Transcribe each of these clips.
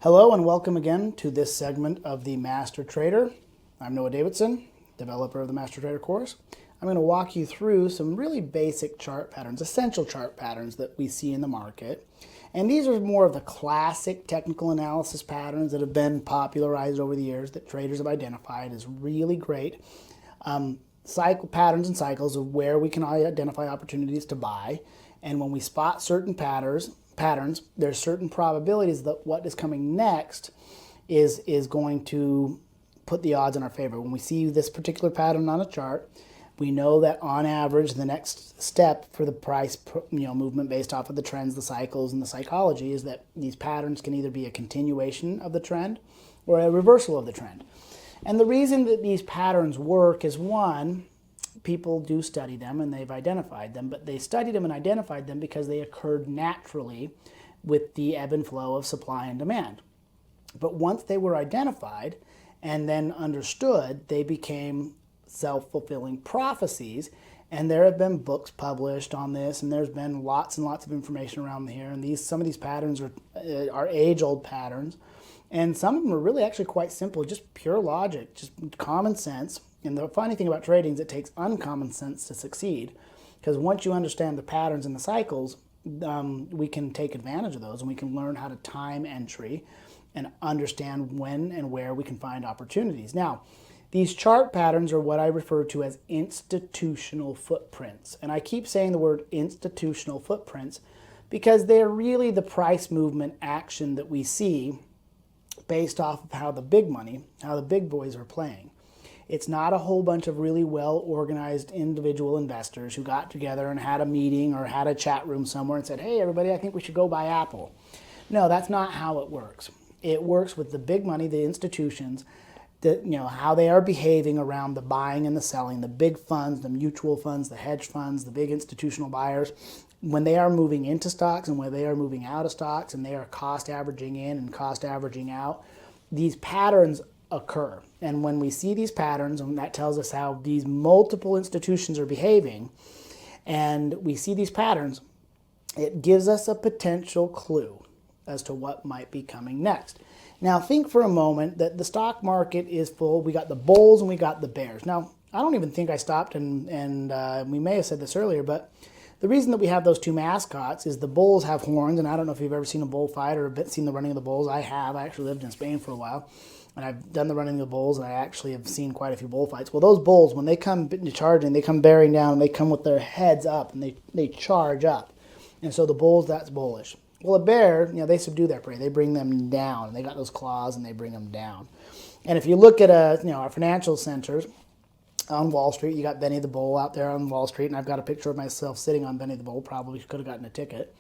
Hello and welcome again to this segment of the Master Trader. I'm Noah Davidson, developer of the Master Trader course. I'm going to walk you through some really basic chart patterns, essential chart patterns that we see in the market. And these are more of the classic technical analysis patterns that have been popularized over the years that traders have identified as really great cycle patterns and cycles of where we can identify opportunities to buy. And when we spot certain patterns, there's certain probabilities that what is coming next is going to put the odds in our favor. When we see this particular pattern on a chart, we know that on average the next step for the price movement based off of the trends, the cycles, and the psychology is that these patterns can either be a continuation of the trend or a reversal of the trend. And the reason that these patterns work is, one, people do study them and they've identified them, but they studied them and identified them because they occurred naturally with the ebb and flow of supply and demand. But once they were identified and then understood, they became self-fulfilling prophecies, and there have been books published on this, and there's been lots and lots of information around here, and some of these patterns are age-old patterns, and some of them are really actually quite simple, just pure logic, just common sense. And the funny thing about trading is it takes uncommon sense to succeed, because once you understand the patterns and the cycles, we can take advantage of those, and we can learn how to time entry and understand when and where we can find opportunities. Now, these chart patterns are what I refer to as institutional footprints. And I keep saying the word institutional footprints because they're really the price movement action that we see based off of how the big money, how the big boys are playing. It's not a whole bunch of really well-organized individual investors who got together and had a meeting or had a chat room somewhere and said, hey, everybody, I think we should go buy Apple. No, that's not how it works. It works with the big money, the institutions, how they are behaving around the buying and the selling, the big funds, the mutual funds, the hedge funds, the big institutional buyers, when they are moving into stocks and when they are moving out of stocks and they are cost averaging in and cost averaging out, these patterns occur. And when we see these patterns, and that tells us how these multiple institutions are behaving, and we see these patterns, it gives us a potential clue as to what might be coming next. Now think for a moment that the stock market is full. We got the bulls and we got the bears. Now, I don't even think I stopped, and we may have said this earlier, but the reason that we have those two mascots is the bulls have horns, and I don't know if you've ever seen a bull fight or seen the running of the bulls. I have. I actually lived in Spain for a while, and I've done the running of the bulls, and I actually have seen quite a few bullfights. Well, those bulls, when they come charging, they come bearing down, and they come with their heads up, and they charge up. And so the bulls, that's bullish. Well, a bear, they subdue their prey. They bring them down. They got those claws, and they bring them down. And if you look at our financial centers on Wall Street, you got Benny the Bull out there on Wall Street, and I've got a picture of myself sitting on Benny the Bull. Probably could have gotten a ticket.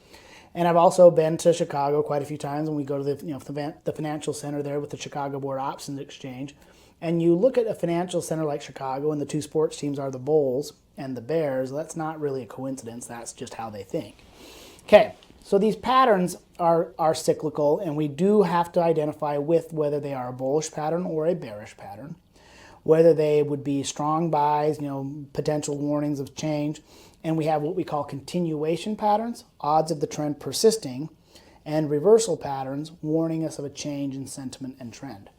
And I've also been to Chicago quite a few times, and we go to the financial center there with the Chicago Board Options Exchange. And you look at a financial center like Chicago, and the two sports teams are the Bulls and the Bears. That's not really a coincidence. That's just how they think. Okay. So these patterns are cyclical, and we do have to identify with whether they are a bullish pattern or a bearish pattern, whether they would be strong buys, potential warnings of change, and we have what we call continuation patterns, odds of the trend persisting, and reversal patterns, warning us of a change in sentiment and trend.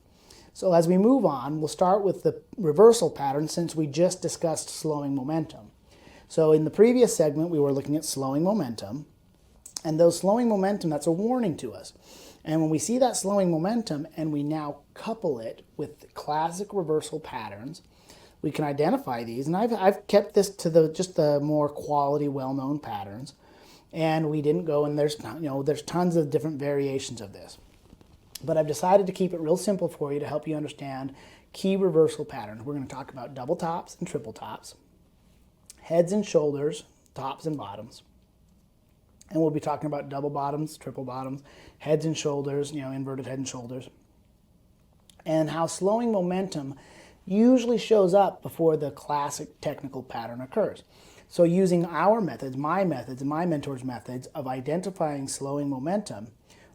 So as we move on, we'll start with the reversal pattern since we just discussed slowing momentum. So in the previous segment, we were looking at slowing momentum. And those slowing momentum, that's a warning to us. And when we see that slowing momentum and we now couple it with classic reversal patterns, we can identify these. And I've kept this to just the more quality, well-known patterns. And we didn't go, and there's tons of different variations of this. But I've decided to keep it real simple for you to help you understand key reversal patterns. We're going to talk about double tops and triple tops, heads and shoulders, tops and bottoms. And we'll be talking about double bottoms, triple bottoms, heads and shoulders, inverted head and shoulders. And how slowing momentum usually shows up before the classic technical pattern occurs. So using our methods, and my mentor's methods of identifying slowing momentum,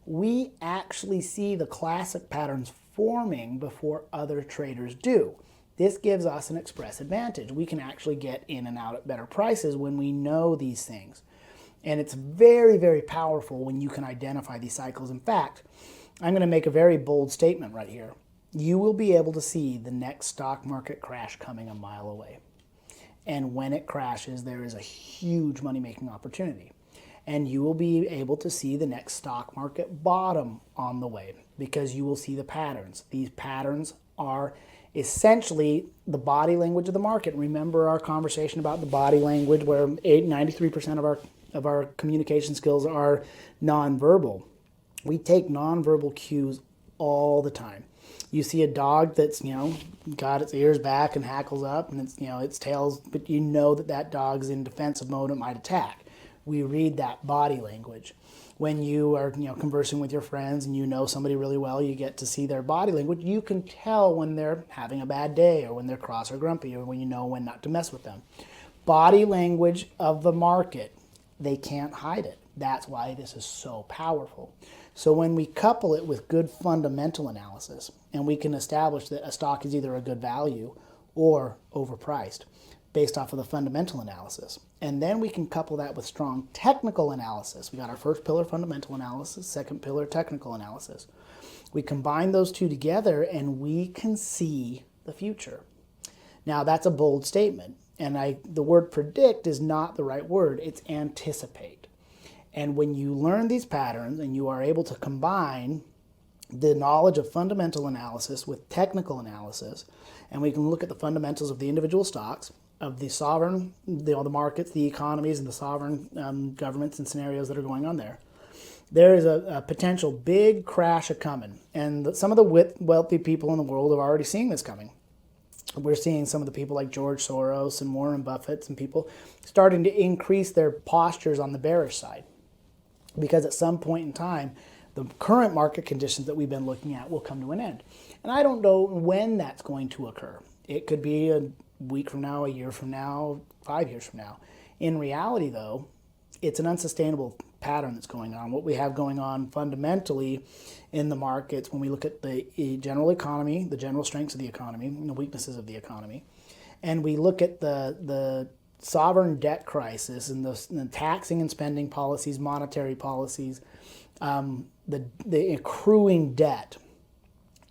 we actually see the classic patterns forming before other traders do. This gives us an express advantage. We can actually get in and out at better prices when we know these things. And it's very, very powerful when you can identify these cycles. In fact, I'm going to make a very bold statement right here. You will be able to see the next stock market crash coming a mile away. And when it crashes, there is a huge money-making opportunity. And you will be able to see the next stock market bottom on the way because you will see the patterns. These patterns are essentially the body language of the market. Remember our conversation about the body language where 93% of our communication skills are nonverbal. We take nonverbal cues all the time. You see a dog that's, got its ears back and hackles up and it's, its tails, but you know that dog's in defensive mode and might attack. We read that body language. When you are, conversing with your friends and you know somebody really well, you get to see their body language. You can tell when they're having a bad day or when they're cross or grumpy or when you know when not to mess with them. Body language of the market, they can't hide it. That's why this is so powerful. So when we couple it with good fundamental analysis, and we can establish that a stock is either a good value or overpriced based off of the fundamental analysis, and then we can couple that with strong technical analysis. We got our first pillar, fundamental analysis, second pillar, technical analysis. We combine those two together and we can see the future. Now that's a bold statement, and the word predict is not the right word, it's anticipate. And when you learn these patterns and you are able to combine the knowledge of fundamental analysis with technical analysis, and we can look at the fundamentals of the individual stocks, of the sovereign, the markets, the economies, and the sovereign governments and scenarios that are going on there, there is a potential big crash a-coming. And some of the wealthy people in the world are already seeing this coming. We're seeing some of the people like George Soros and Warren Buffett and people starting to increase their postures on the bearish side. Because at some point in time, the current market conditions that we've been looking at will come to an end. And I don't know when that's going to occur. It could be a week from now, a year from now, 5 years from now. In reality, though, it's an unsustainable pattern that's going on. What we have going on fundamentally in the markets, when we look at the general economy, the general strengths of the economy, and the weaknesses of the economy, and we look at the sovereign debt crisis and the taxing and spending policies, monetary policies, the accruing debt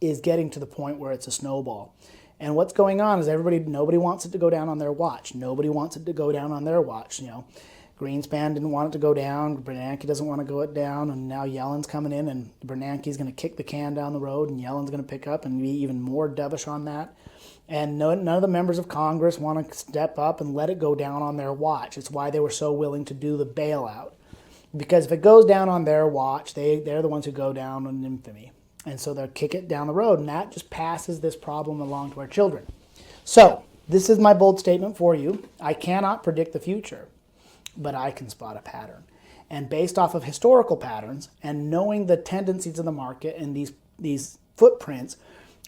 is getting to the point where it's a snowball. And what's going on is nobody wants it to go down on their watch. Nobody wants it to go down on their watch. Greenspan didn't want it to go down. Bernanke doesn't want to go it down. And now Yellen's coming in and Bernanke's going to kick the can down the road and Yellen's going to pick up and be even more dovish on that. And none of the members of Congress want to step up and let it go down on their watch. It's why they were so willing to do the bailout. Because if it goes down on their watch, they're the ones who go down in infamy. And so they'll kick it down the road, and that just passes this problem along to our children. So this is my bold statement for you. I cannot predict the future, but I can spot a pattern. And based off of historical patterns and knowing the tendencies of the market and these footprints,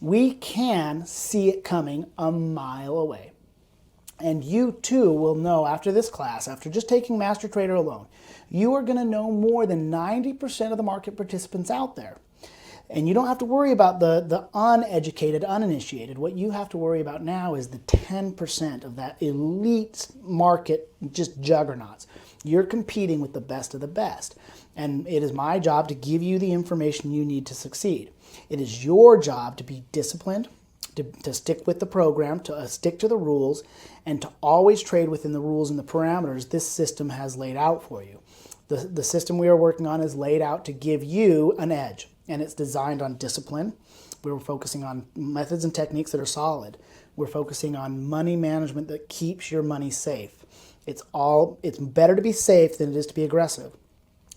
we can see it coming a mile away. And you too will know after this class, after just taking Master Trader alone, you are going to know more than 90% of the market participants out there. And you don't have to worry about the uneducated, uninitiated. What you have to worry about now is the 10% of that elite market, just juggernauts. You're competing with the best of the best. And it is my job to give you the information you need to succeed. It is your job to be disciplined, to stick with the program, to stick to the rules, and to always trade within the rules and the parameters this system has laid out for you. The system we are working on is laid out to give you an edge. And it's designed on discipline. We're focusing on methods and techniques that are solid. We're focusing on money management that keeps your money safe. It's better to be safe than it is to be aggressive.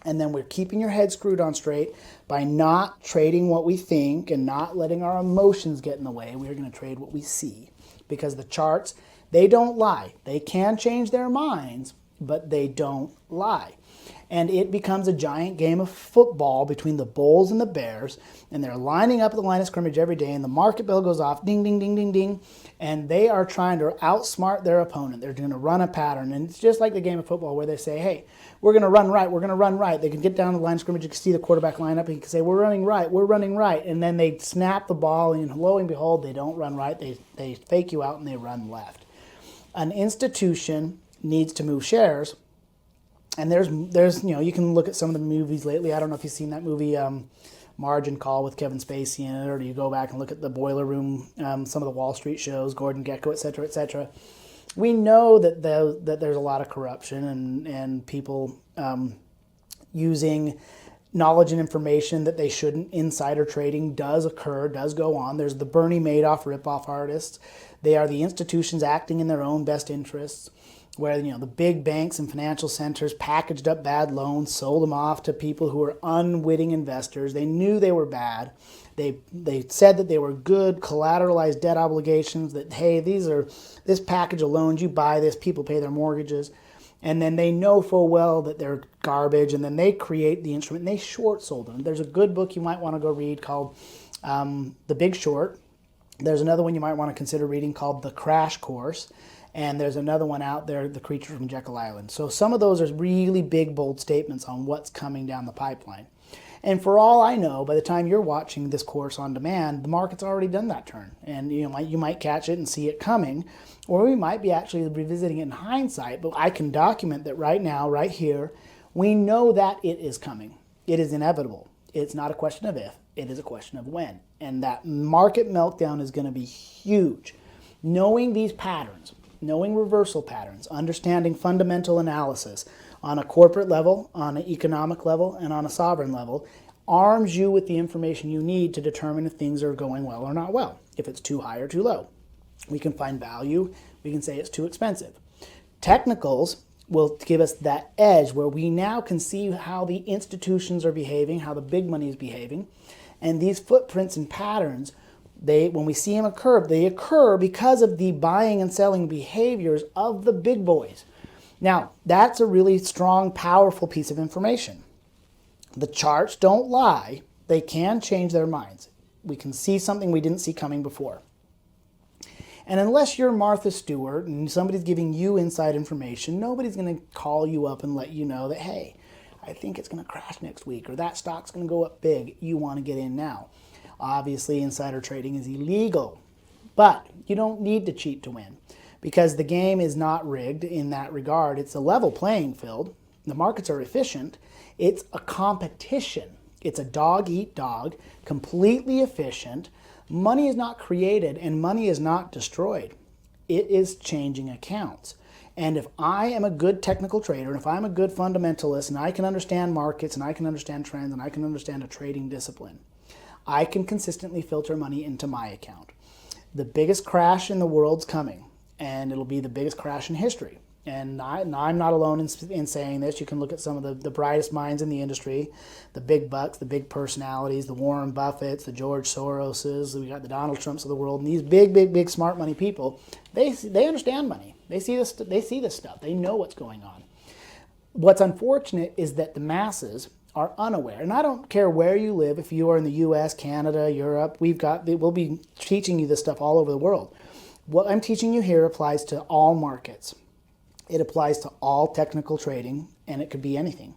And then we're keeping your head screwed on straight by not trading what we think and not letting our emotions get in the way. We're going to trade what we see. Because the charts, they don't lie. They can change their minds, but they don't lie. And it becomes a giant game of football between the bulls and the bears, and they're lining up at the line of scrimmage every day, and the market bell goes off, ding, ding, ding, ding, ding, and they are trying to outsmart their opponent. They're going to run a pattern, and it's just like the game of football where they say, hey, we're going to run right, we're going to run right. They can get down to the line of scrimmage, you can see the quarterback line up, and he can say, we're running right, and then they snap the ball, and lo and behold, they don't run right, they fake you out, and they run left. An institution needs to move shares. And there's you can look at some of the movies lately. I don't know if you've seen that movie, Margin Call with Kevin Spacey in it, or do you go back and look at the Boiler Room, some of the Wall Street shows, Gordon Gekko, et cetera, et cetera. We know that there's a lot of corruption and people using knowledge and information that they shouldn't. Insider trading does occur, does go on. There's the Bernie Madoff ripoff artists. They are the institutions acting in their own best interests, where the big banks and financial centers packaged up bad loans, sold them off to people who were unwitting investors. They knew they were bad. They said that they were good collateralized debt obligations, that, hey, this package of loans, you buy this, people pay their mortgages. And then they know full well that they're garbage, and then they create the instrument and they short sold them. There's a good book you might want to go read called The Big Short. There's another one you might want to consider reading called The Crash Course. And there's another one out there, The Creature from Jekyll Island. So some of those are really big, bold statements on what's coming down the pipeline. And for all I know, by the time you're watching this course on demand, the market's already done that turn. And you might catch it and see it coming, or we might be actually revisiting it in hindsight. But I can document that right now, right here, we know that it is coming. It is inevitable. It's not a question of if, it is a question of when. And that market meltdown is going to be huge. Knowing these patterns, knowing reversal patterns, understanding fundamental analysis on a corporate level, on an economic level, and on a sovereign level, arms you with the information you need to determine if things are going well or not well, if it's too high or too low. We can find value, we can say it's too expensive. Technicals will give us that edge where we now can see how the institutions are behaving, how the big money is behaving, and these footprints and patterns, when we see them occur, they occur because of the buying and selling behaviors of the big boys. Now, that's a really strong, powerful piece of information. The charts don't lie. They can change their minds. We can see something we didn't see coming before. And unless you're Martha Stewart and somebody's giving you inside information, nobody's going to call you up and let you know that, hey, I think it's going to crash next week, or that stock's going to go up big. You want to get in now. Obviously, insider trading is illegal, but you don't need to cheat to win, because the game is not rigged in that regard. It's a level playing field. The markets are efficient. It's a competition. It's a dog-eat-dog, completely efficient. Money is not created and money is not destroyed. It is changing accounts. And if I am a good technical trader, and if I'm a good fundamentalist, and I can understand markets, and I can understand trends, and I can understand a trading discipline, I can consistently filter money into my account. The biggest crash in the world's coming, and it'll be the biggest crash in history. And I'm not alone in saying this. You can look at some of the brightest minds in the industry, the big bucks, the big personalities, the Warren Buffetts, the George Soroses, we got the Donald Trumps of the world, and these big smart money people, they understand money. They see this stuff. They know what's going on. What's unfortunate is that the masses are unaware. And I don't care where you live, if you are in the US, Canada, Europe, we'll be teaching you this stuff all over the world. What I'm teaching you here applies to all markets. It applies to all technical trading, and it could be anything.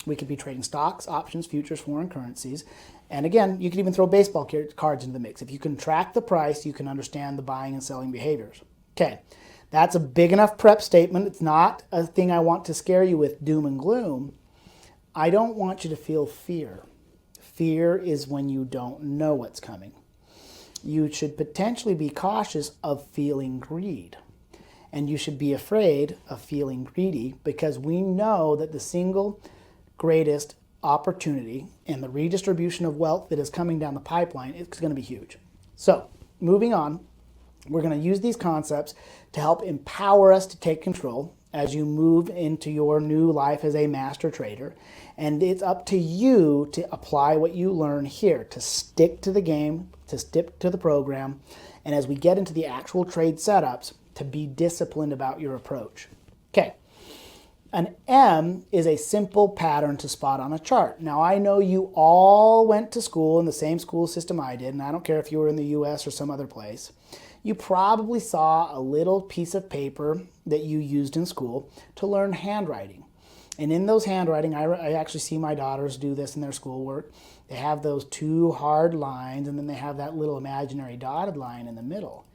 We could be trading stocks, options, futures, foreign currencies. And again, you could even throw baseball cards into the mix. If you can track the price, you can understand the buying and selling behaviors. Okay, that's a big enough prep statement. It's not a thing I want to scare you with doom and gloom. I don't want you to feel fear. Fear is when you don't know what's coming. You should potentially be cautious of feeling greed. And you should be afraid of feeling greedy, because we know that the single greatest opportunity in the redistribution of wealth that is coming down the pipeline is going to be huge. So, moving on, we're going to use these concepts to help empower us to take control as you move into your new life as a master trader. And it's up to you to apply what you learn here, to stick to the game, to stick to the program, and as we get into the actual trade setups, to be disciplined about your approach. Okay, an M is a simple pattern to spot on a chart. Now, I know you all went to school in the same school system I did, and I don't care if you were in the US or some other place. You probably saw a little piece of paper that you used in school to learn handwriting. And in those handwriting, I actually see my daughters do this in their schoolwork. They have those two hard lines, and then they have that little imaginary dotted line in the middle.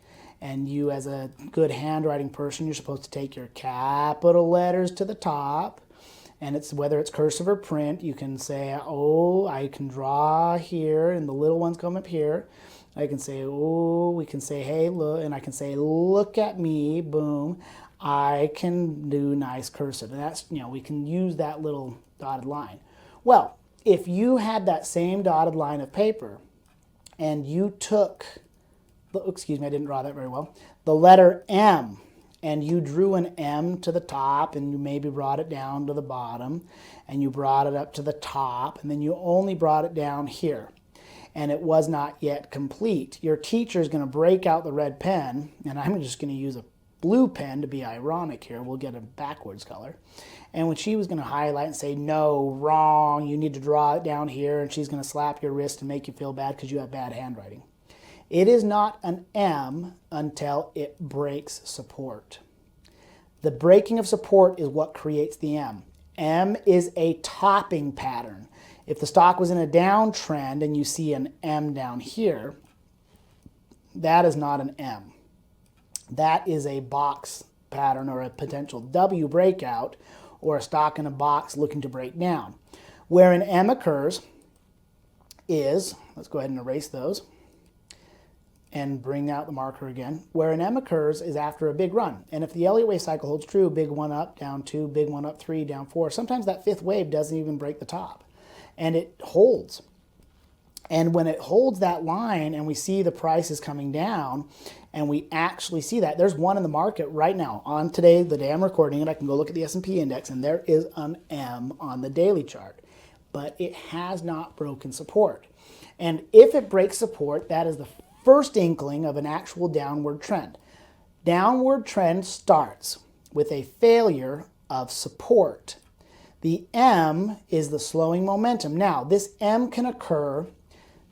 And you, as a good handwriting person, you're supposed to take your capital letters to the top And it's whether it's cursive or print, you can say, oh, I can draw here, and the little ones come up here. I can say, oh, we can say, hey, look, and I can say, look at me, boom. I can do nice cursive. And that's, we can use that little dotted line. Well, if you had that same dotted line of paper and you took, excuse me, I didn't draw that very well, the letter M, and you drew an M to the top, and you maybe brought it down to the bottom, and you brought it up to the top, and then you only brought it down here, and it was not yet complete. Your teacher is going to break out the red pen, and I'm just going to use a blue pen to be ironic here. We'll get a backwards color. And when she was going to highlight and say, no, wrong, you need to draw it down here, and she's going to slap your wrist and make you feel bad because you have bad handwriting. It is not an M until it breaks support. The breaking of support is what creates the M. M is a topping pattern. If the stock was in a downtrend and you see an M down here, that is not an M. That is a box pattern or a potential W breakout, or a stock in a box looking to break down. Where an M occurs is, let's go ahead and erase those and bring out the marker again. Where an M occurs is after a big run. And if the Elliott wave cycle holds true, big one up, down 2, big one up 3, down 4, sometimes that fifth wave doesn't even break the top. And it holds. And when it holds that line and we see the prices coming down, and we actually see that, there's one in the market right now. On today, the day I'm recording it, I can go look at the S&P index, and there is an M on the daily chart. But it has not broken support. And if it breaks support, that is the first inkling of an actual downward trend. Downward trend starts with a failure of support. The M is the slowing momentum. Now, this M can occur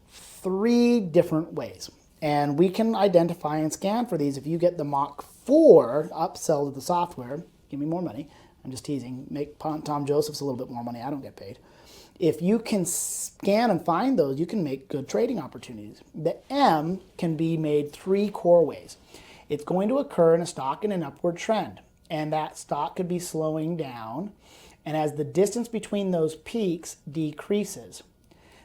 3 different ways. And we can identify and scan for these. If you get the Mach 4 upsell to the software, give me more money. I'm just teasing. Make Tom Joseph's a little bit more money. I don't get paid. If you can scan and find those, you can make good trading opportunities. The M can be made 3 core ways. It's going to occur in a stock in an upward trend, and that stock could be slowing down, and as the distance between those peaks decreases,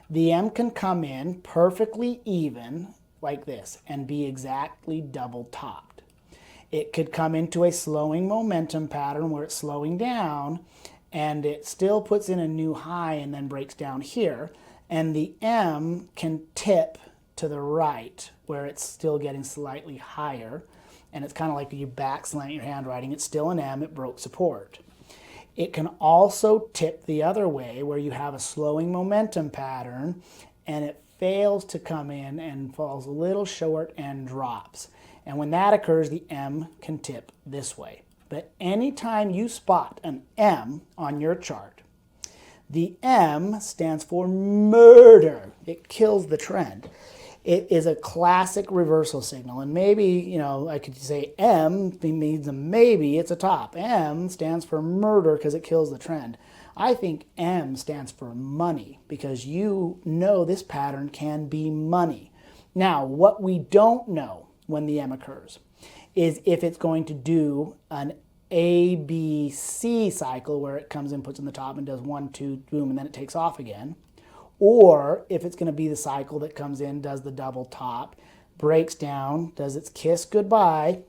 the M can come in perfectly even like this and be exactly double topped. It could come into a slowing momentum pattern where it's slowing down, and it still puts in a new high and then breaks down here. And the M can tip to the right where it's still getting slightly higher. And it's kind of like you back slant your handwriting. It's still an M, it broke support. It can also tip the other way where you have a slowing momentum pattern and it fails to come in and falls a little short and drops. And when that occurs, the M can tip this way. But anytime you spot an M on your chart, the M stands for murder. It kills the trend. It is a classic reversal signal. And maybe, I could say M means a maybe, it's a top. M stands for murder because it kills the trend. I think M stands for money because this pattern can be money. Now, what we don't know when the M occurs is if it's going to do an ABC cycle where it comes in, puts in the top and does 1, 2, boom, and then it takes off again. Or if it's going to be the cycle that comes in, does the double top, breaks down, does its kiss goodbye,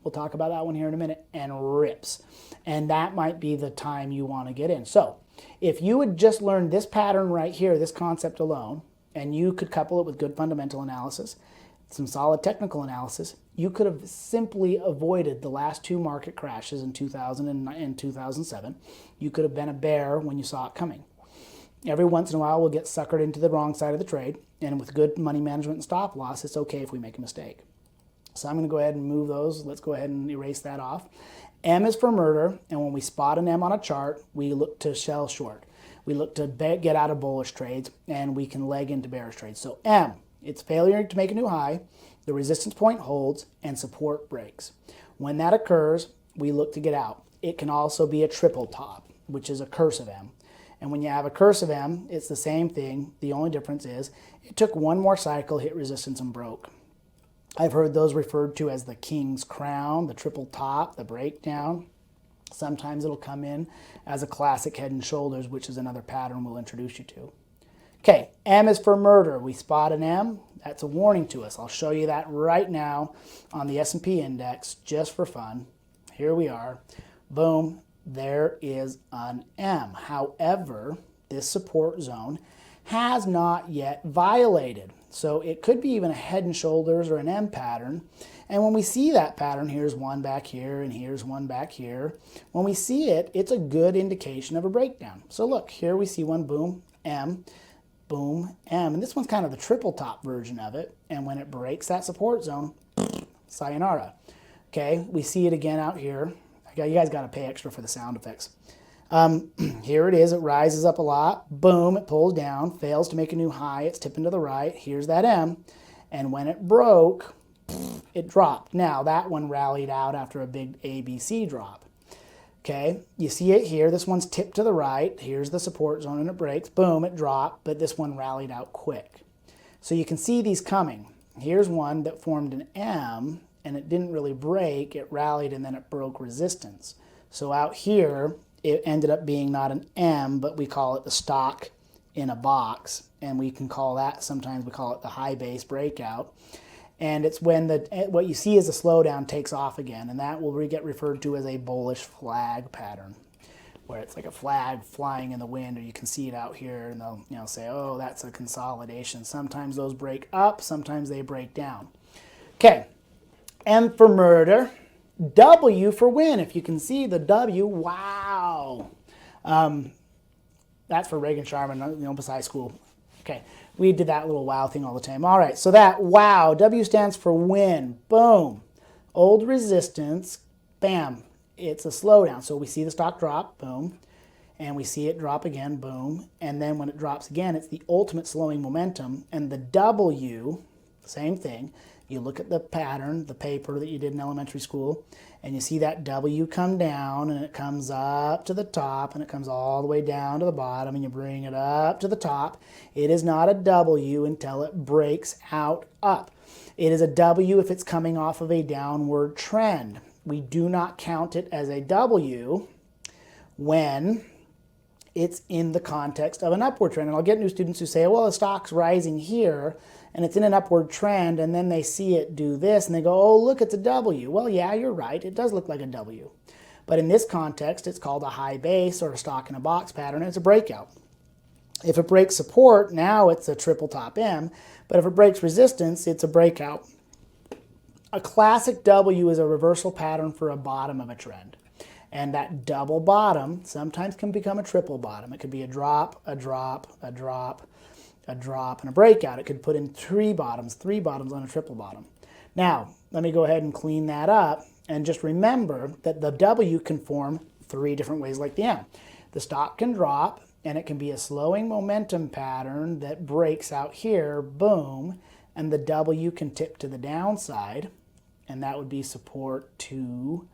we'll talk about that one here in a minute, and rips. And that might be the time you want to get in. So if you would just learn this pattern right here, this concept alone, and you could couple it with good fundamental analysis, some solid technical analysis, you could have simply avoided the last 2 market crashes in 2000 and 2007. You could have been a bear when you saw it coming. Every once in a while, we'll get suckered into the wrong side of the trade, and with good money management and stop loss, it's okay if we make a mistake. So I'm going to go ahead and move those. Let's go ahead and erase that off. M is for murder, and when we spot an M on a chart, we look to sell short. We look to get out of bullish trades, and we can leg into bearish trades. So M, it's failure to make a new high, the resistance point holds, and support breaks. When that occurs, we look to get out. It can also be a triple top, which is a cursive M. And when you have a cursive M, it's the same thing. The only difference is it took one more cycle, hit resistance, and broke. I've heard those referred to as the king's crown, the triple top, the breakdown. Sometimes it'll come in as a classic Head and Shoulders, which is another pattern we'll introduce you to. Okay, M is for murder. We spot an M. That's a warning to us. I'll show you that right now on the S&P index just for fun. Here we are. Boom, there is an M. However, this support zone has not yet violated. So it could be even a Head and Shoulders or an M pattern. And when we see that pattern, here's one back here and here's one back here. When we see it, it's a good indication of a breakdown. So look, here we see one, boom, M, boom, M. And this one's kind of the triple top version of it. And when it breaks that support zone, sayonara. Okay, we see it again out here. You guys got to pay extra for the sound effects. Here it is. It rises up a lot. Boom, it pulls down, fails to make a new high. It's tipping to the right. Here's that M. And when it broke, it dropped. Now, that one rallied out after a big ABC drop. Okay, you see it here. This one's tipped to the right. Here's the support zone and it breaks. Boom, it dropped, but this one rallied out quick. So you can see these coming. Here's one that formed an M and it didn't really break. It rallied and then it broke resistance. So out here, it ended up being not an M, but we call it the stock in a box. And we can call that, sometimes we call it the high base breakout. And it's when what you see as a slowdown takes off again, and that will get referred to as a bullish flag pattern, where it's like a flag flying in the wind, or you can see it out here, and they'll say, oh, that's a consolidation. Sometimes those break up, sometimes they break down. Okay, M for murder, W for win. If you can see the W, wow. That's for Reagan-Sharman, besides school. Okay, we did that little wow thing all the time. All right, so that wow, W stands for win. Boom. Old resistance, bam. It's a slowdown. So we see the stock drop, boom. And we see it drop again, boom. And then when it drops again, it's the ultimate slowing momentum. And the W, same thing. You look at the pattern, the paper that you did in elementary school, and you see that W come down, and it comes up to the top, and it comes all the way down to the bottom, and you bring it up to the top. It is not a W until it breaks out up. It is a W if it's coming off of a downward trend. We do not count it as a W when it's in the context of an upward trend. And I'll get new students who say, well, the stock's rising here, and it's in an upward trend, and then they see it do this, and they go, oh, look, it's a W. Well, yeah, you're right. It does look like a W. But in this context, it's called a high base or a stock in a box pattern, and it's a breakout. If it breaks support, now it's a triple top M, but if it breaks resistance, it's a breakout. A classic W is a reversal pattern for a bottom of a trend. And that double bottom sometimes can become a triple bottom. It could be a drop, a drop, a drop, a drop, and a breakout. It could put in three bottoms on a triple bottom. Now, let me go ahead and clean that up, and just remember that the W can form three different ways like the M. The stock can drop, and it can be a slowing momentum pattern that breaks out here, boom, and the W can tip to the downside, and that would be support 2,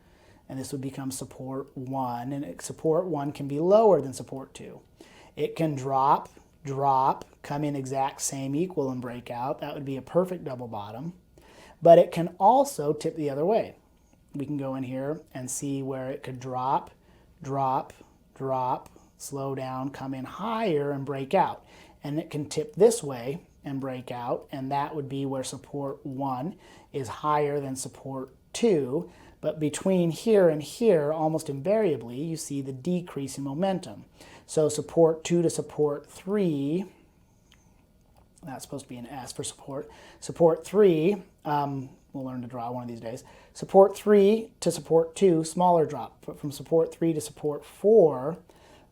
and this would become support 1, and support 1 can be lower than support 2. It can drop, come in exact same equal and break out. That would be a perfect double bottom. But it can also tip the other way. We can go in here and see where it could drop, slow down, come in higher and break out. And it can tip this way and break out, and that would be where support 1 is higher than support 2. But between here and here, almost invariably, you see the decrease in momentum. So support 2 to support 3, that's supposed to be an S for support. Support 3, we'll learn to draw one of these days. Support 3 to support 2, smaller drop. But from support 3 to support 4,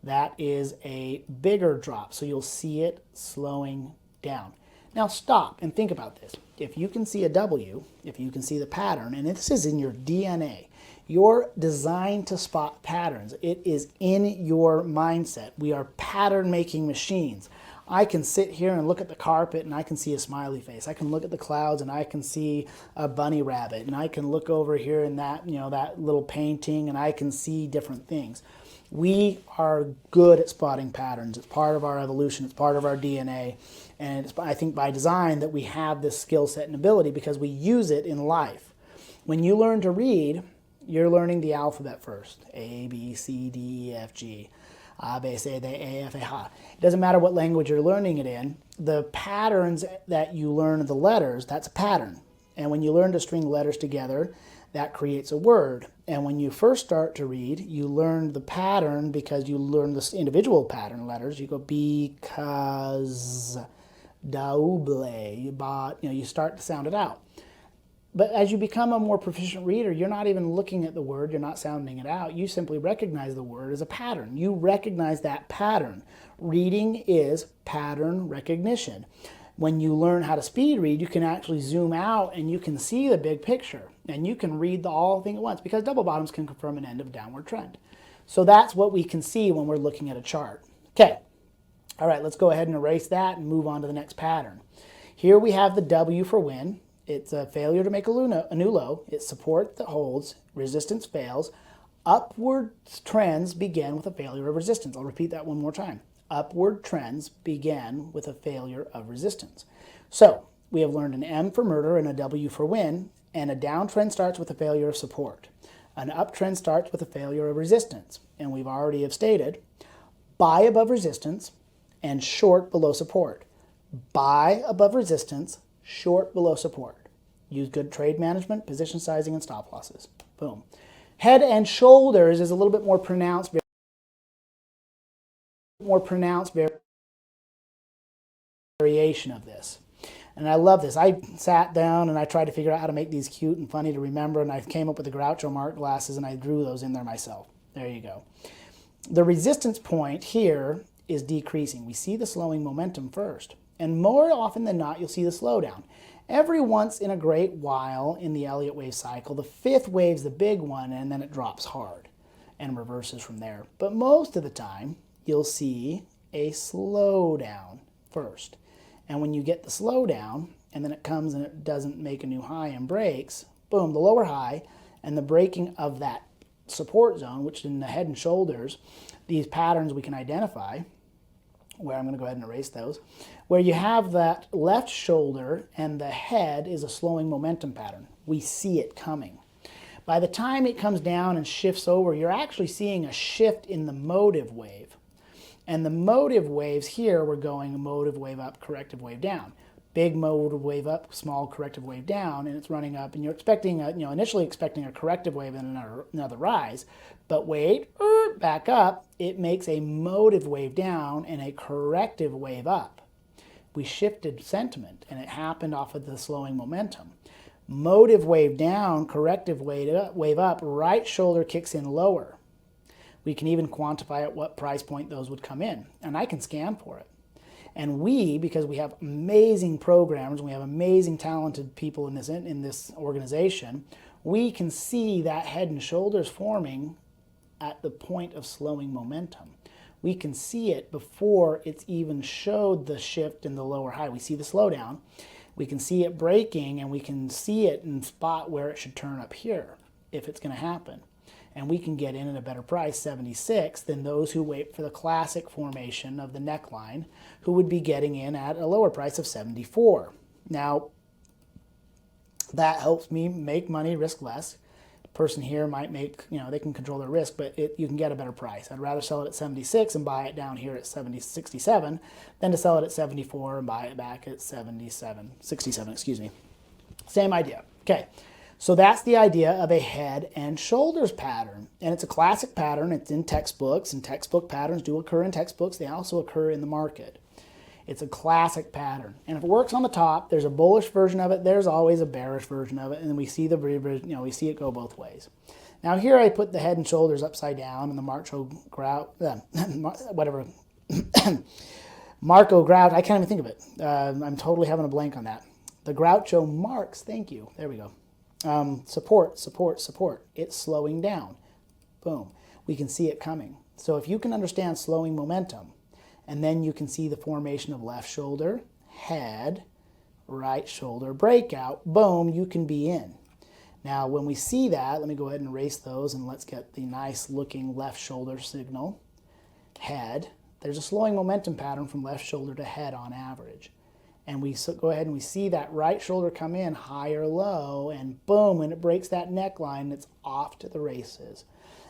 that is a bigger drop. So you'll see it slowing down. Now stop and think about this. If you can see a W, if you can see the pattern, and this is in your DNA, you're designed to spot patterns. It is in your mindset. We are pattern-making machines. I can sit here and look at the carpet and I can see a smiley face. I can look at the clouds and I can see a bunny rabbit. And I can look over here in that, that little painting and I can see different things. We are good at spotting patterns. It's part of our evolution. It's part of our DNA. And it's, I think, by design that we have this skill set and ability because we use it in life. When you learn to read, you're learning the alphabet first. A, B, C, D, E, F, G. A, B, C, D, E, F, A, H. It doesn't matter what language you're learning it in. The patterns that you learn the letters, that's a pattern. And when you learn to string letters together, that creates a word. And when you first start to read, you learn the pattern because you learn the individual pattern letters. You go because, double, you start to sound it out. But as you become a more proficient reader, you're not even looking at the word, you're not sounding it out. You simply recognize the word as a pattern. You recognize that pattern. Reading is pattern recognition. When you learn how to speed read, you can actually zoom out and you can see the big picture. And you can read the whole thing at once because double bottoms can confirm an end of a downward trend. So that's what we can see when we're looking at a chart. Okay, all right, let's go ahead and erase that and move on to the next pattern. Here we have the W for win. It's a failure to make a new low. It's support that holds, resistance fails. Upward trends begin with a failure of resistance. I'll repeat that one more time. Upward trends begin with a failure of resistance. So we have learned an M for murder and a W for win, and a downtrend starts with a failure of support. An uptrend starts with a failure of resistance, and we've already have stated buy above resistance and short below support. Buy above resistance, short below support. Use good trade management, position sizing, and stop losses. Boom. Head and shoulders is a little bit more pronounced variation of this. And I love this. I sat down and I tried to figure out how to make these cute and funny to remember, and I came up with the Groucho Marx glasses and I drew those in there myself. There you go. The resistance point here is decreasing. We see the slowing momentum first. And more often than not, you'll see the slowdown. Every once in a great while in the Elliott wave cycle, the fifth wave's the big one, and then it drops hard and reverses from there. But most of the time, you'll see a slowdown first. And when you get the slowdown, and then it comes and it doesn't make a new high and breaks, boom, the lower high and the breaking of that support zone, which in the head and shoulders, these patterns we can identify, where I'm going to go ahead and erase those, where you have that left shoulder and the head is a slowing momentum pattern. We see it coming. By the time it comes down and shifts over, you're actually seeing a shift in the motive wave. And the motive waves here, we're going motive wave up, corrective wave down. Big motive wave up, small corrective wave down, and it's running up, and you're expecting, initially expecting a corrective wave and another rise, but wait, back up, it makes a motive wave down and a corrective wave up. We shifted sentiment, and it happened off of the slowing momentum. Motive wave down, corrective wave up, right shoulder kicks in lower. We can even quantify at what price point those would come in, and I can scan for it. And we, because we have amazing programmers, we have amazing talented people in this organization, we can see that head and shoulders forming at the point of slowing momentum. We can see it before it's even showed the shift in the lower high. We see the slowdown, we can see it breaking, and we can see it and spot where it should turn up here if it's going to happen. And we can get in at a better price, 76, than those who wait for the classic formation of the neckline, who would be getting in at a lower price of 74. Now, that helps me make money, risk less. The person here might make, they can control their risk, but you can get a better price. I'd rather sell it at 76 and buy it down here at 67 than to sell it at 74 and buy it back at 67, excuse me. Same idea. Okay. So that's the idea of a head and shoulders pattern. And it's a classic pattern. It's in textbooks, and textbook patterns do occur in textbooks. They also occur in the market. It's a classic pattern. And if it works on the top, there's a bullish version of it. There's always a bearish version of it. And we see we see it go both ways. Now here I put the head and shoulders upside down and the Marco Grout, Marco Grout, I can't even think of it. I'm totally having a blank on that. The Groucho Marx, thank you. There we go. Support. It's slowing down. Boom. We can see it coming. So if you can understand slowing momentum, and then you can see the formation of left shoulder, head, right shoulder, breakout, boom, you can be in. Now when we see that, let me go ahead and erase those and let's get the nice looking left shoulder signal. Head. There's a slowing momentum pattern from left shoulder to head on average. And we go ahead and we see that right shoulder come in high or low, and boom, when it breaks that neckline, it's off to the races.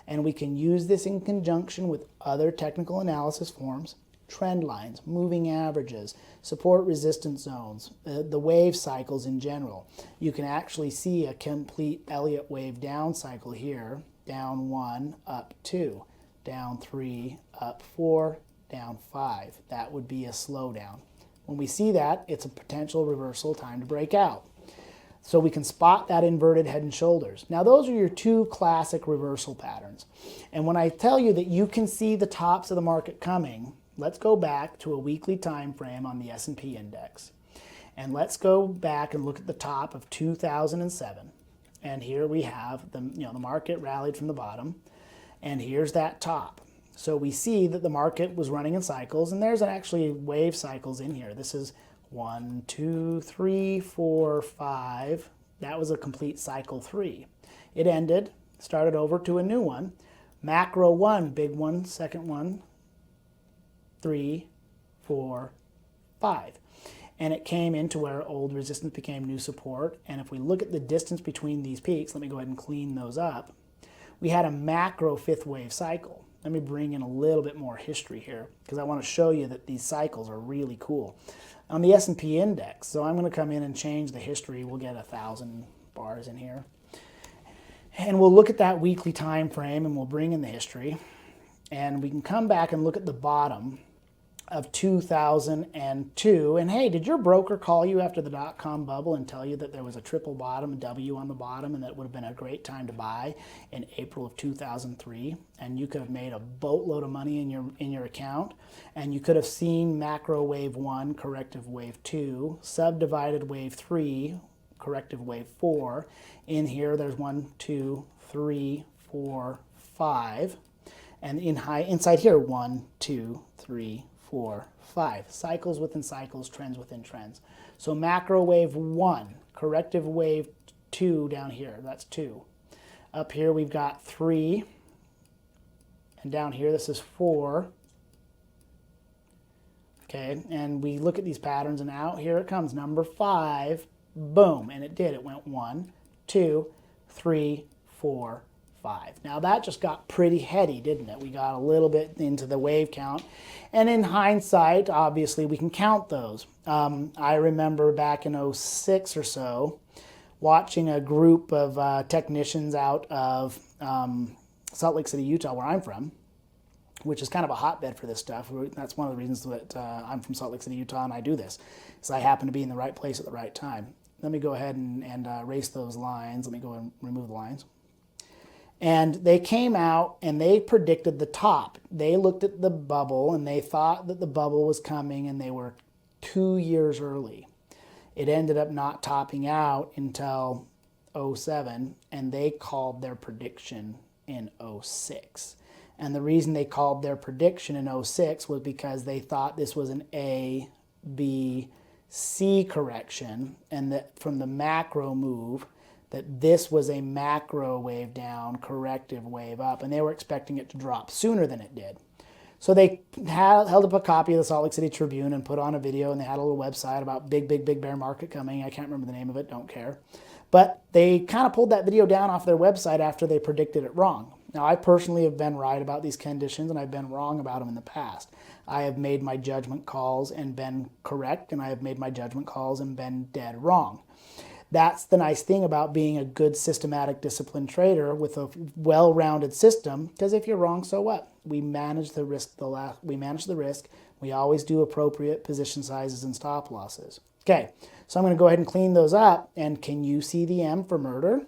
And we can use this in conjunction with other technical analysis forms, trend lines, moving averages, support resistance zones, the wave cycles in general. You can actually see a complete Elliott wave down cycle here, down 1, up 2, down 3, up 4, down 5. That would be a slowdown. When we see that, it's a potential reversal time to break out. So we can spot that inverted head and shoulders. Now those are your two classic reversal patterns. And when I tell you that you can see the tops of the market coming, let's go back to a weekly time frame on the S&P index. And let's go back and look at the top of 2007. And here we have the market rallied from the bottom. And here's that top. So we see that the market was running in cycles, and there's actually wave cycles in here. This is 1, 2, 3, 4, 5. That was a complete cycle 3. It ended, started over to a new one. Macro 1, big one, second one, 3, 4, 5. And it came into where old resistance became new support. And if we look at the distance between these peaks, let me go ahead and clean those up. We had a macro fifth wave cycle. Let me bring in a little bit more history here because I want to show you that these cycles are really cool. On the S&P index, so I'm going to come in and change the history. We'll get 1,000 bars in here. And we'll look at that weekly time frame and we'll bring in the history. And we can come back and look at the bottom of 2002. And hey, did your broker call you after the dot-com bubble and tell you that there was a triple bottom, a W on the bottom, and that would have been a great time to buy in April of 2003? And you could have made a boatload of money in your account, and you could have seen macro wave 1, corrective wave 2, subdivided wave 3, corrective wave 4. In here, there's 1, 2, 3, 4, 5. And inside here, 1, 2, 3, 4, 5. Cycles within cycles, trends within trends. So macro wave 1, corrective wave 2 down here, that's 2. Up here we've got 3, and down here this is 4. Okay, and we look at these patterns, and out here it comes, number 5, boom, and it did. It went 1, 2, 3, 4, 5. Now that just got pretty heady, didn't it? We got a little bit into the wave count. And in hindsight, obviously, we can count those. I remember back in 06 or so, watching a group of technicians out of Salt Lake City, Utah, where I'm from, which is kind of a hotbed for this stuff. That's one of the reasons that I'm from Salt Lake City, Utah, and I do this, is I happen to be in the right place at the right time. Let me go ahead and erase those lines. Let me go and remove the lines. And they came out and they predicted the top. They looked at the bubble and they thought that the bubble was coming, and they were 2 years early. It ended up not topping out until 07, and they called their prediction in 06. And the reason they called their prediction in 06 was because they thought this was an A, B, C correction, and that from the macro move, that this was a macro wave down, corrective wave up, and they were expecting it to drop sooner than it did. So they held up a copy of the Salt Lake City Tribune and put on a video, and they had a little website about big bear market coming. I can't remember the name of it, don't care. But they kind of pulled that video down off their website after they predicted it wrong. Now, I personally have been right about these conditions, and I've been wrong about them in the past. I have made my judgment calls and been correct, and I have made my judgment calls and been dead wrong. That's the nice thing about being a good systematic disciplined trader with a well-rounded system, because if you're wrong, so what? We manage the risk. We always do appropriate position sizes and stop losses. Okay, so I'm going to go ahead and clean those up. And can you see the M for murder?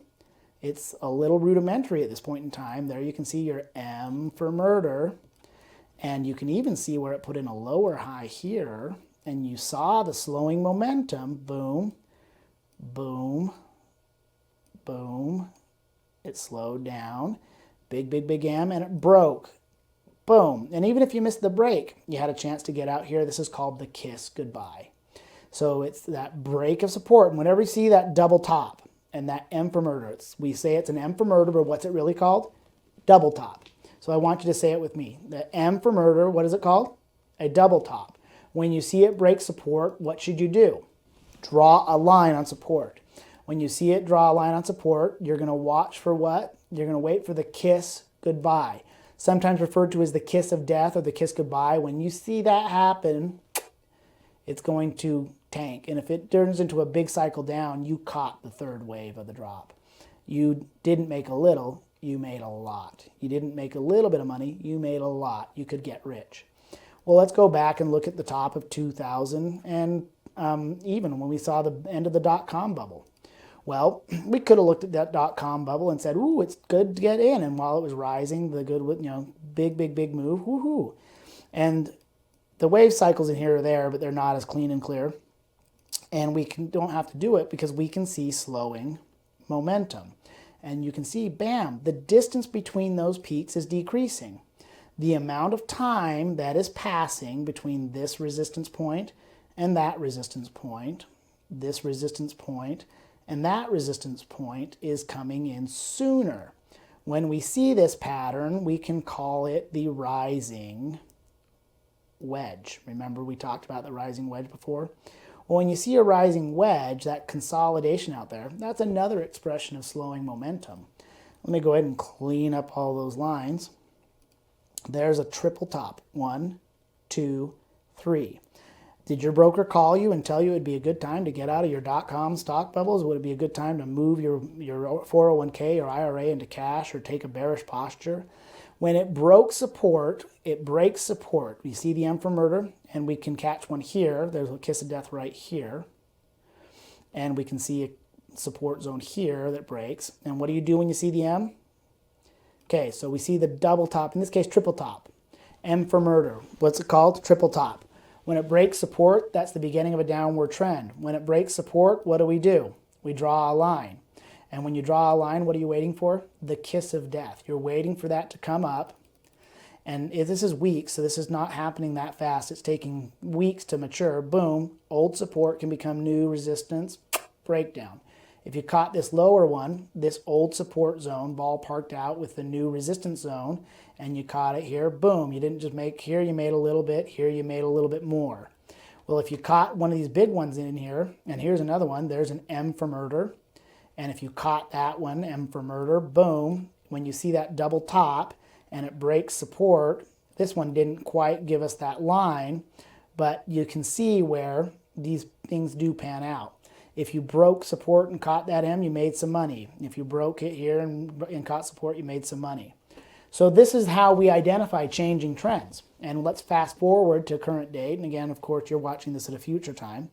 It's a little rudimentary at this point in time. There you can see your M for murder. And you can even see where it put in a lower high here. And you saw the slowing momentum. Boom. Boom, boom, it slowed down, big M, and it broke, boom. And even if you missed the break, you had a chance to get out here. This is called the kiss goodbye. So it's that break of support, and whenever you see that double top and that M for murder, we say it's an M for murder, but what's it really called? Double top. So I want you to say it with me. The M for murder, what is it called? A double top. When you see it break support, what should you do? Draw a line on support. When you see it draw a line on support, you're going to watch for what? You're going to wait for the kiss goodbye. Sometimes referred to as the kiss of death or the kiss goodbye. When you see that happen, it's going to tank. And if it turns into a big cycle down, you caught the third wave of the drop. You didn't make a little, you made a lot. You didn't make a little bit of money, you made a lot. You could get rich. Well, let's go back and look at the top of 2000 and even when we saw the end of the dot-com bubble. Well, we could have looked at that dot-com bubble and said, ooh, it's good to get in. And while it was rising, the good, big move, woohoo. And the wave cycles in here are there, but they're not as clean and clear. And we don't have to do it because we can see slowing momentum. And you can see, bam, the distance between those peaks is decreasing. The amount of time that is passing between this resistance point and that resistance point, this resistance point, and that resistance point is coming in sooner. When we see this pattern, we can call it the rising wedge. Remember we talked about the rising wedge before? Well, when you see a rising wedge, that consolidation out there, that's another expression of slowing momentum. Let me go ahead and clean up all those lines. There's a triple top. 1, 2, 3. Did your broker call you and tell you it'd be a good time to get out of your dot-com stock bubbles? Would it be a good time to move your 401k or IRA into cash or take a bearish posture? When it broke support, it breaks support. We see the M for murder, and we can catch one here. There's a kiss of death right here. And we can see a support zone here that breaks. And what do you do when you see the M? Okay, so we see the double top, in this case triple top. M for murder. What's it called? Triple top. When it breaks support, that's the beginning of a downward trend. When it breaks support, what do? We draw a line. And when you draw a line, what are you waiting for? The kiss of death. You're waiting for that to come up. And if this is weeks, so this is not happening that fast. It's taking weeks to mature. Boom, old support can become new resistance, breakdown. If you caught this lower one, this old support zone ballparked out with the new resistance zone, and you caught it here, boom, you didn't just make here, you made a little bit, here you made a little bit more. Well, if you caught one of these big ones in here, and here's another one, there's an M for murder, and if you caught that one, M for murder, boom, when you see that double top and it breaks support, this one didn't quite give us that line, but you can see where these things do pan out. If you broke support and caught that M, you made some money. If you broke it here and caught support, you made some money. So this is how we identify changing trends. And let's fast forward to current date. And again, of course, you're watching this at a future time.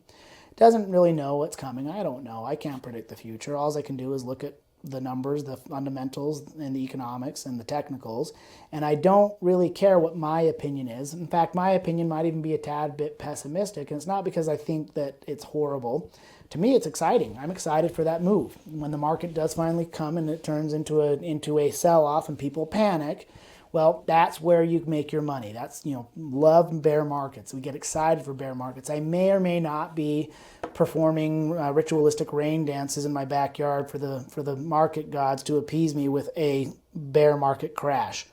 Doesn't really know what's coming. I don't know. I can't predict the future. All I can do is look at the numbers, the fundamentals, and the economics, and the technicals. And I don't really care what my opinion is. In fact, my opinion might even be a tad bit pessimistic. And it's not because I think that it's horrible. To me, it's exciting. I'm excited for that move. When the market does finally come and it turns into a sell-off and people panic, well, that's where you make your money. That's, love bear markets. We get excited for bear markets. I may or may not be performing ritualistic rain dances in my backyard for the market gods to appease me with a bear market crash.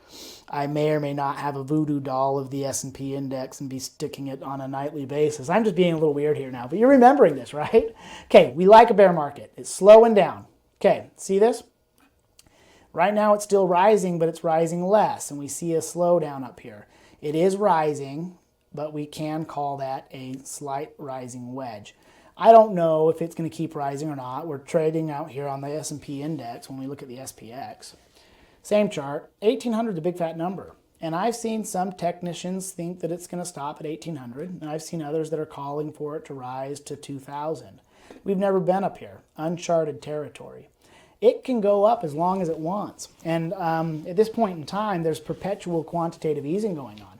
I may or may not have a voodoo doll of the S&P index and be sticking it on a nightly basis. I'm just being a little weird here now, but you're remembering this, right? Okay, we like a bear market. It's slowing down. Okay, see this? Right now it's still rising, but it's rising less, and we see a slowdown up here. It is rising, but we can call that a slight rising wedge. I don't know if it's going to keep rising or not. We're trading out here on the S&P index when we look at the SPX. Same chart, 1800 is a big fat number. And I've seen some technicians think that it's going to stop at 1800, and I've seen others that are calling for it to rise to 2000. We've never been up here, uncharted territory. It can go up as long as it wants. And at this point in time, there's perpetual quantitative easing going on.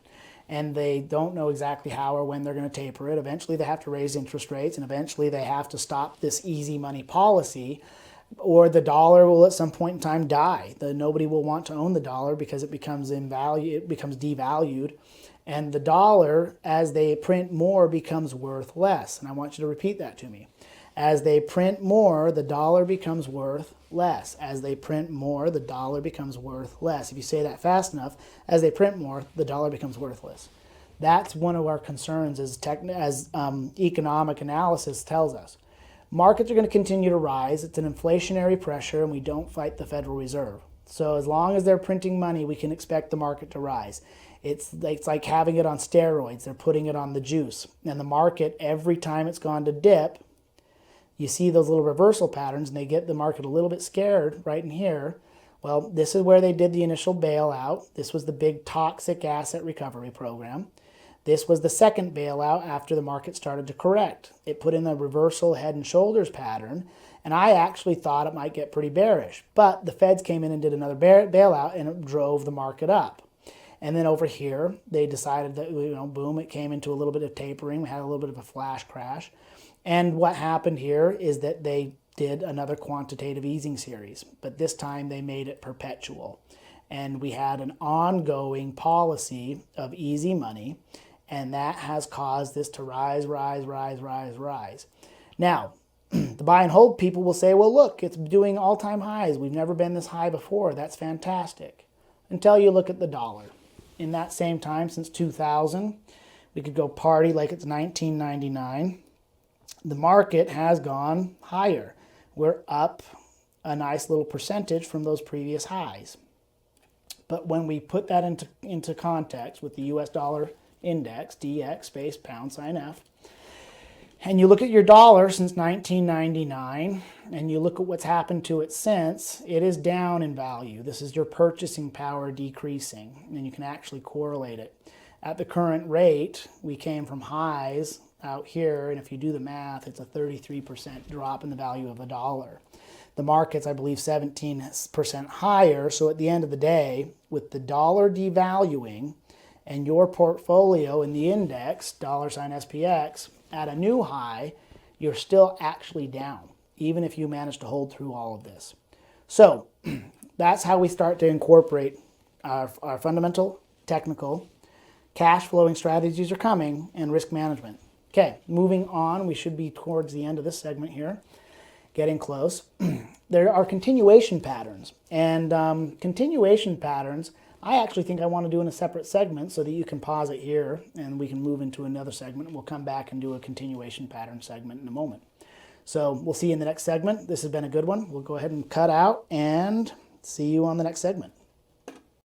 And they don't know exactly how or when they're going to taper it. Eventually they have to raise interest rates, and eventually they have to stop this easy money policy, or the dollar will at some point in time die. Nobody will want to own the dollar because it becomes devalued. And the dollar, as they print more, becomes worth less. And I want you to repeat that to me. As they print more, the dollar becomes worth less. As they print more, the dollar becomes worth less. If you say that fast enough, as they print more, the dollar becomes worthless. That's one of our concerns as economic analysis tells us. Markets are going to continue to rise. It's an inflationary pressure, and we don't fight the Federal Reserve. So as long as they're printing money, we can expect the market to rise. It's like having it on steroids. They're putting it on the juice. And the market, every time it's gone to dip, you see those little reversal patterns, and they get the market a little bit scared right in here. Well, this is where they did the initial bailout. This was the big toxic asset recovery program. This was the second bailout after the market started to correct. It put in a reversal head and shoulders pattern, and I actually thought it might get pretty bearish. But the Feds came in and did another bailout, and it drove the market up. And then over here, they decided that, boom, it came into a little bit of tapering. We had a little bit of a flash crash. And what happened here is that they did another quantitative easing series, but this time they made it perpetual. And we had an ongoing policy of easy money, and that has caused this to rise. Now, the buy and hold people will say, well, look, it's doing all-time highs. We've never been this high before. That's fantastic. Until you look at the dollar. In that same time, since 2000, we could go party like it's 1999. The market has gone higher. We're up a nice little percentage from those previous highs. But when we put that into context with the US dollar index, DX space pound sign F, and you look at your dollar since 1999, and you look at what's happened to it since, it is down in value. This is your purchasing power decreasing, and you can actually correlate it. At the current rate, we came from highs out here, and if you do the math, it's a 33% drop in the value of the dollar. The market's, I believe, 17% higher, so at the end of the day, with the dollar devaluing and your portfolio in the index, dollar sign SPX, at a new high, you're still actually down, even if you manage to hold through all of this. So that's how we start to incorporate our fundamental, technical, cash flowing strategies are coming, and risk management. Okay, moving on, we should be towards the end of this segment here, getting close. There are continuation patterns, and continuation patterns, I actually think I want to do in a separate segment so that you can pause it here and we can move into another segment, and we'll come back and do a continuation pattern segment in a moment. So we'll see you in the next segment. This has been a good one. We'll go ahead and cut out and see you on the next segment.